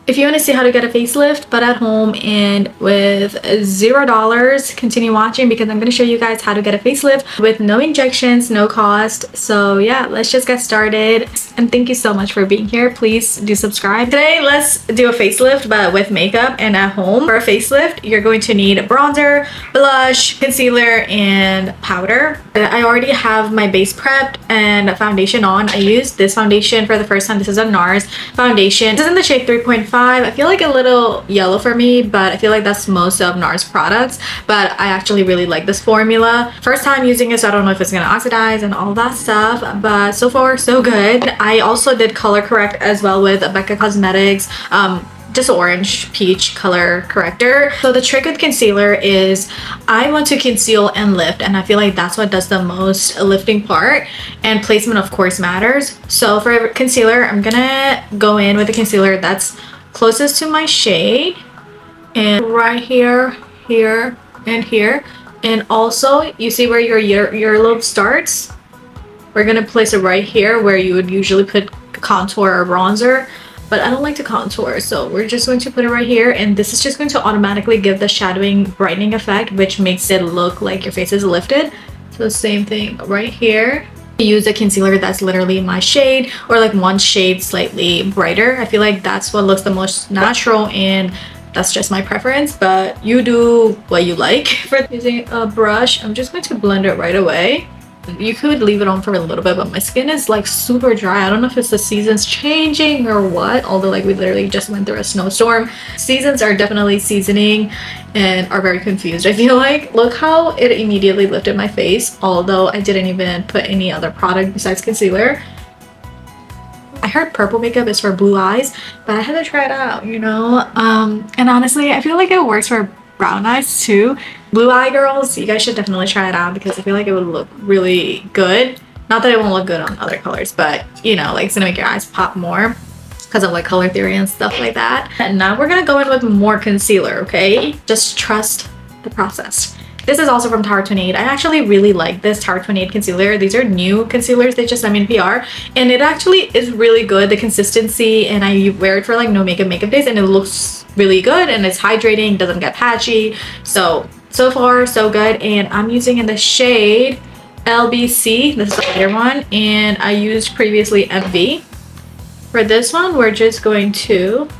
If you want to see how to get a facelift but at home and with $0, continue watching because I'm going to show you guys how to get a facelift with no injections, no cost. So yeah, let's just get started. And thank you so much for being here. Please do subscribe. Today, let's do a facelift but with makeup and at home. For a facelift, you're going to need bronzer, blush, concealer, and powder. I already have my base prepped and foundation on. I used this foundation for the first time. This is a NARS foundation. This is in the shade 3.5. I feel like a little yellow for me, but I feel like that's most of NARS products. But I actually really like this formula. First time using it, so I don't know if it's gonna oxidize and all that stuff. But so far, so good. I also did color correct as well with Becca Cosmetics. Just orange peach color corrector. So the trick with concealer is I want to conceal and lift, and I feel like that's what does the most lifting part, and placement of course matters. So for concealer, I'm gonna go in with the concealer that's closest to my shade, and right here, here, and here. And also you see where your earlobe starts? We're gonna place it right here where you would usually put contour or bronzer, but I don't like to contour, so we're just going to put it right here. And this is just going to automatically give the shadowing brightening effect, which makes it look like your face is lifted. So same thing right here. Use a concealer that's literally my shade, or like one shade slightly brighter. I feel like that's what looks the most natural, and that's just my preference, but you do what you like. For using a brush, I'm just going to blend it right away. You could leave it on for a little bit, but my skin is like super dry. I don't know if it's the seasons changing or what, although like we literally just went through a snowstorm. Seasons are definitely seasoning and are very confused, I feel like. Look how it immediately lifted my face, although I didn't even put any other product besides concealer. I heard purple makeup is for blue eyes, but I had to try it out, you know. And honestly, I feel like it works for brown eyes too. Blue eye girls, you guys should definitely try it out because I feel like it would look really good. Not that it won't look good on other colors, but you know, like it's gonna make your eyes pop more because of like color theory and stuff like that. And now we're gonna go in with more concealer, okay? Just trust the process. This is also from Tower 28. I actually really like this Tower 28 concealer. These are new concealers. They just sent me in PR. And it actually is really good. The consistency, and I wear it for like no makeup days, and it looks really good, and it's hydrating, doesn't get patchy. So far, so good. And I'm using in the shade LBC. This is the lighter one. And I used previously MV. For this one, we're just going to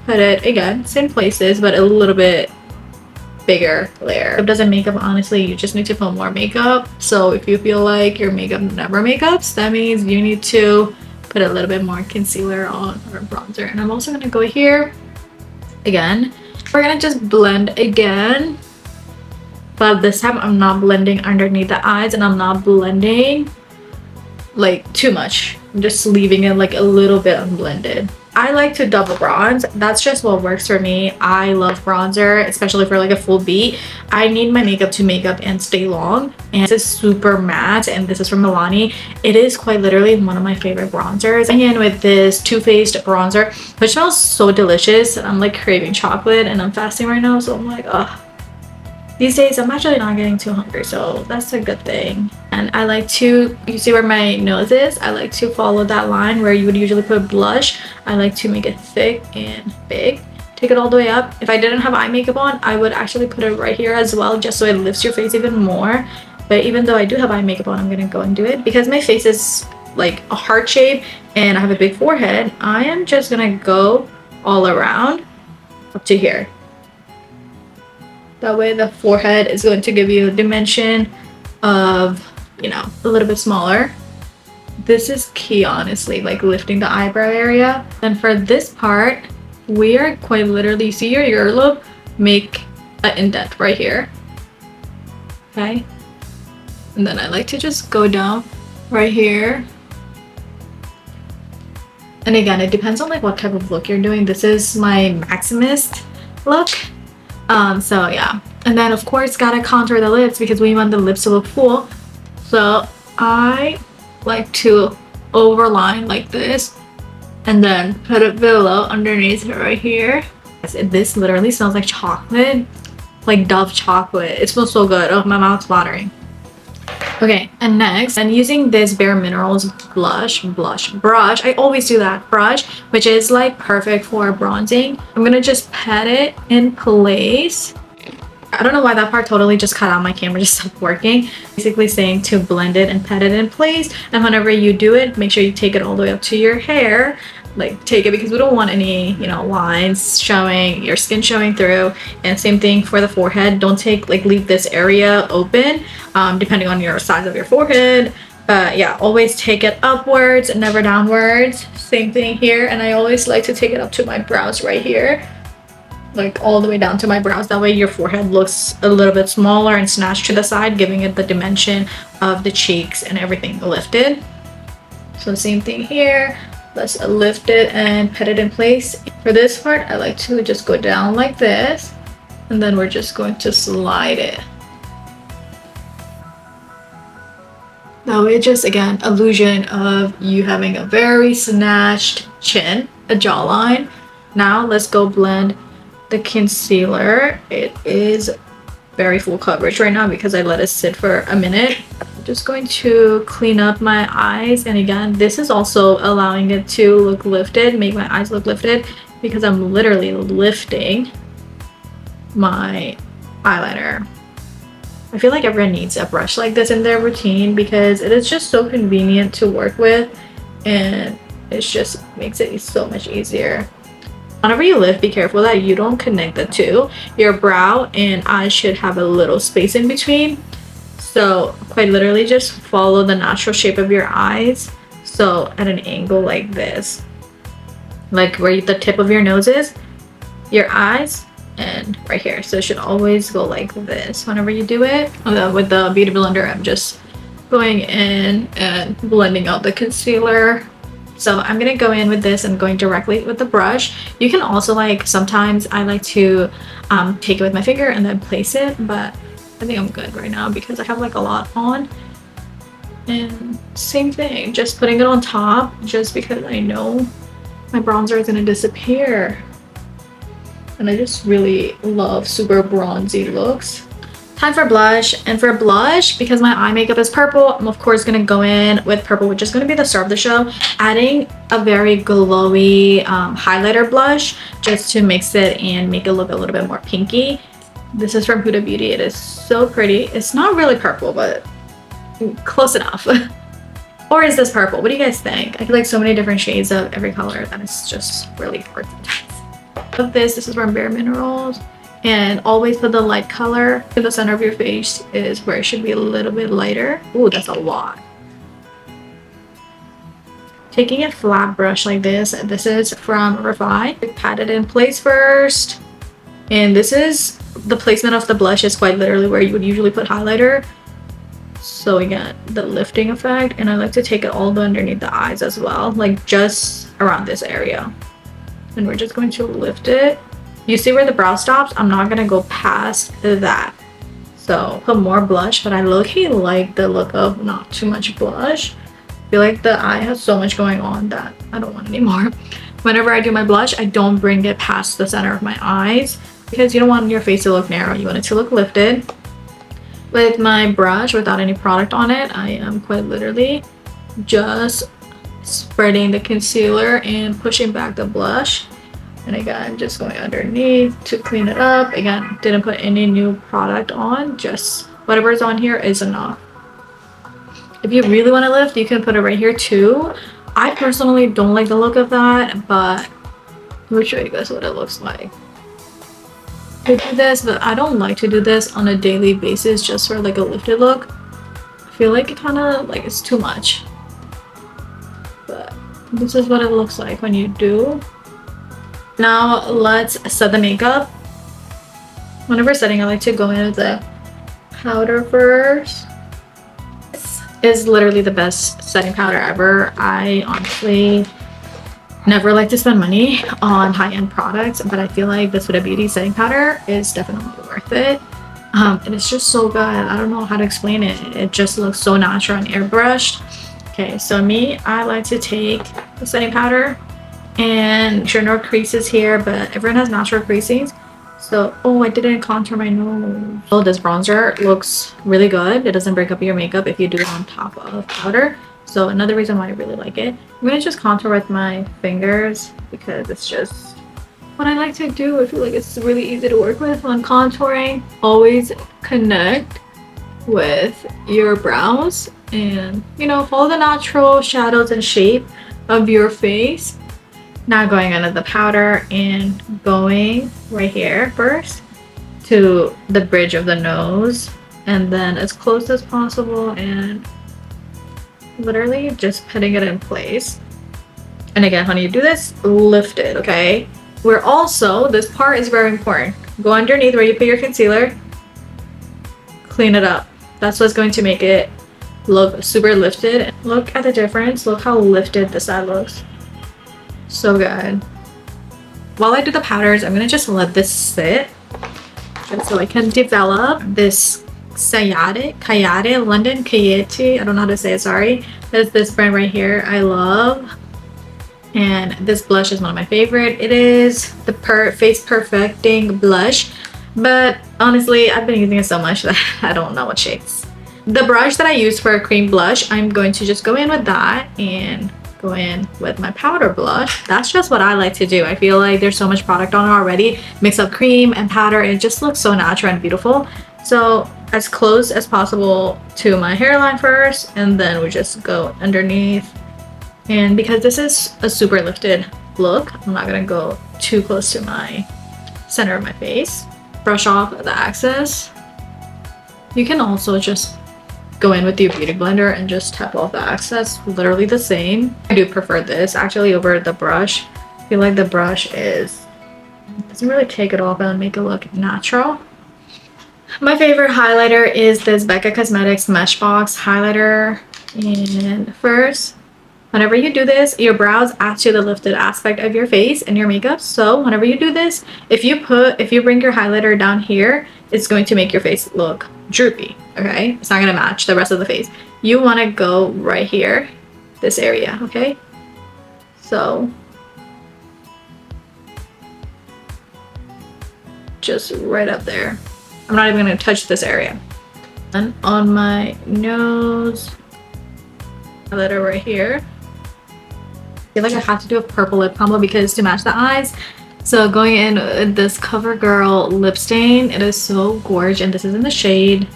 put it, again, same places, but a little bit bigger layer. If it doesn't makeup, honestly, you just need to put more makeup. So if you feel like your makeup never makeups, that means you need to put a little bit more concealer on, or bronzer. And I'm also gonna go here again. We're gonna just blend again, but this time I'm not blending underneath the eyes, and I'm not blending like too much. I'm just leaving it like a little bit unblended. I like to double bronze. That's just what works for me. I love bronzer, especially for like a full beat. I need my makeup to make up and stay long. And this is super matte, and this is from Milani. It is quite literally one of my favorite bronzers. And with this Too Faced bronzer, which smells so delicious. I'm like craving chocolate, and I'm fasting right now, so I'm like, ugh. These days, I'm actually not getting too hungry, so that's a good thing. And I like to, you see where my nose is? I like to follow that line where you would usually put blush. I like to make it thick and big. Take it all the way up. If I didn't have eye makeup on, I would actually put it right here as well, just so it lifts your face even more. But even though I do have eye makeup on, I'm gonna go and do it. Because my face is like a heart shape and I have a big forehead, I am just gonna go all around up to here. That way the forehead is going to give you a dimension of, you know, a little bit smaller. This is key, honestly, like lifting the eyebrow area. And for this part, we are quite literally, you see your earlobe, make an indent right here. Okay? And then I like to just go down right here. And again, it depends on like what type of look you're doing. This is my Maximist look. So yeah, and then of course gotta contour the lips because we want the lips to look full. So I like to overline like this and then put it below underneath it right here. This literally smells like chocolate, like Dove chocolate. It smells so good. Oh, my mouth's watering. Okay, and next, I'm using this Bare Minerals brush. I always do that brush, which is like perfect for bronzing. I'm gonna just pat it in place. I don't know why that part totally just cut out. My camera just stopped working. Basically saying to blend it and pat it in place. And whenever you do it, make sure you take it all the way up to your hair. Like take it, because we don't want any, you know, lines showing, your skin showing through. And same thing for the forehead. Don't take, like, leave this area open, depending on your size of your forehead. But yeah, always take it upwards and never downwards. Same thing here. And I always like to take it up to my brows right here, like all the way down to my brows. That way your forehead looks a little bit smaller and snatched to the side, giving it the dimension of the cheeks and everything lifted. So same thing here. Let's lift it and put it in place. For this part, I like to just go down like this, and then we're just going to slide it. That way, just again, illusion of you having a very snatched chin, a jawline. Now let's go blend the concealer. It is very full coverage right now because I let it sit for a minute. I'm just going to clean up my eyes, and again, this is also allowing it to look lifted, make my eyes look lifted, because I'm literally lifting my eyeliner. I feel like everyone needs a brush like this in their routine because it is just so convenient to work with, and it just makes it so much easier. Whenever you lift, be careful that you don't connect the two. Your brow and eyes should have a little space in between. So quite literally just follow the natural shape of your eyes. So at an angle like this, like where the tip of your nose is, your eyes, and right here. So it should always go like this whenever you do it. With the Beauty Blender, I'm just going in and blending out the concealer. So I'm gonna go in with this and going directly with the brush. You can also, like, sometimes I like to take it with my finger and then place it, but I think I'm good right now because I have like a lot on. And same thing, just putting it on top just because I know my bronzer is gonna disappear. And I just really love super bronzy looks. Time for blush. And for blush, because my eye makeup is purple, I'm of course gonna go in with purple, which is gonna be the star of the show, adding a very glowy highlighter blush just to mix it and make it look a little bit more pinky. This is from Huda Beauty. It is so pretty. It's not really purple, but close enough. Or is this purple? What do you guys think? I feel like so many different shades of every color that it's just really hard sometimes. Of this is from Bare Minerals. And always put the light color in the center of your face is where it should be a little bit lighter. Ooh, that's a lot. Taking a flat brush like this is from Refine. Pat it in place first. And this is the placement of the blush is quite literally where you would usually put highlighter. So again, the lifting effect, and I like to take it all the way underneath the eyes as well, like just around this area. And we're just going to lift it. You see where the brow stops? I'm not gonna go past that. So put more blush, but I low-key like the look of not too much blush. I feel like the eye has so much going on that I don't want any more. Whenever I do my blush, I don't bring it past the center of my eyes because you don't want your face to look narrow. You want it to look lifted. With my brush, without any product on it, I am quite literally just spreading the concealer and pushing back the blush. And again, just going underneath to clean it up. Again, didn't put any new product on, just whatever's on here is enough. If you really want to lift, you can put it right here too. I personally don't like the look of that, but let me show you guys what it looks like. I do this, but I don't like to do this on a daily basis just for like a lifted look. I feel like it kind of like it's too much. But this is what it looks like when you do. Now let's set the makeup. Whenever setting, I like to go in with the powder first. This is literally the best setting powder ever. I honestly never like to spend money on high-end products, but I feel like this Huda Beauty setting powder is definitely worth it. And it's just so good. I don't know how to explain it. It just looks so natural and airbrushed. Okay, so I like to take the setting powder and sure no creases here, but everyone has natural creasing. So, oh, I didn't contour my nose. Oh, this bronzer looks really good. It doesn't break up your makeup if you do it on top of powder. So another reason why I really like it. I'm gonna just contour with my fingers because it's just what I like to do. I feel like it's really easy to work with when contouring. Always connect with your brows and, you know, follow the natural shadows and shape of your face. Now going under the powder and going right here first to the bridge of the nose, and then as close as possible and literally just putting it in place. And again, honey, you do this, lift it, okay? We're also, this part is very important. Go underneath where you put your concealer, clean it up. That's what's going to make it look super lifted. Look at the difference. Look how lifted this side looks. So good. While I do the powders, I'm gonna just let this sit just so I can develop this Kayate London Kayete. I don't know how to say it, sorry. There's this brand right here I love. And this blush is one of my favorite. It is the Face Perfecting blush. But honestly, I've been using it so much that I don't know what shades. The brush that I use for a cream blush, I'm going to just go in with that and go in with my powder blush. That's just what I like to do. I feel like there's so much product on it already. Mix up cream and powder and it just looks so natural and beautiful. So as close as possible to my hairline first, and then we just go underneath. And because this is a super lifted look, I'm not gonna go too close to my center of my face. Brush off the excess. You can also just go in with your beauty blender and just tap off the excess, literally the same. I do prefer this actually over the brush. I feel like the brush doesn't really take it off and make it look natural. My favorite highlighter is this Becca Cosmetics Smashbox highlighter. And first, whenever you do this, your brows add to the lifted aspect of your face and your makeup. So whenever you do this, if you bring your highlighter down here, it's going to make your face look droopy, okay? It's not gonna match the rest of the face. You wanna go right here, this area, okay? So just right up there. I'm not even gonna touch this area. And on my nose, highlighter right here. I feel like I have to do a purple lip combo because to match the eyes. So going in with this CoverGirl lip stain, it is so gorgeous, and this is in the shade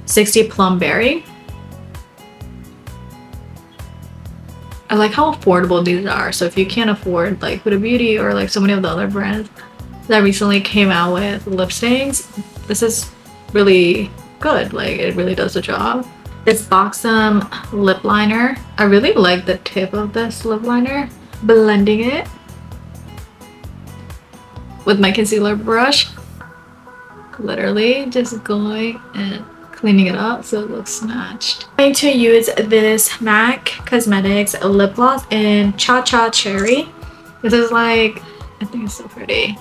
60 Plum Berry. I like how affordable these are. So if you can't afford like Huda Beauty or like so many of the other brands that recently came out with lip stains, this is really good. Like it really does the job. This Buxom lip liner. I really like the tip of this lip liner. Blending it with my concealer brush. Literally just going and cleaning it up so it looks matched. I'm going to use this MAC Cosmetics lip gloss in Cha Cha Cherry. This is like, I think it's so pretty.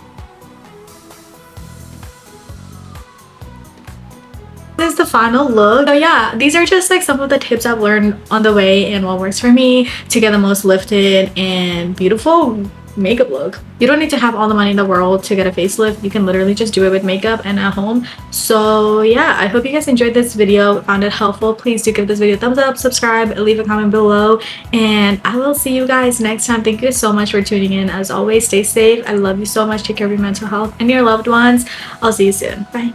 This is the final look. So yeah, these are just like some of the tips I've learned on the way and what works for me to get the most lifted and beautiful makeup look. You don't need to have all the money in the world to get a facelift. You can literally just do it with makeup and at home. So yeah, I hope you guys enjoyed this video, found it helpful. Please do give this video a thumbs up, subscribe, leave a comment below, and I will see you guys next time. Thank you so much for tuning in. As always, stay safe. I love you so much. Take care of your mental health and your loved ones. I'll see you soon. Bye.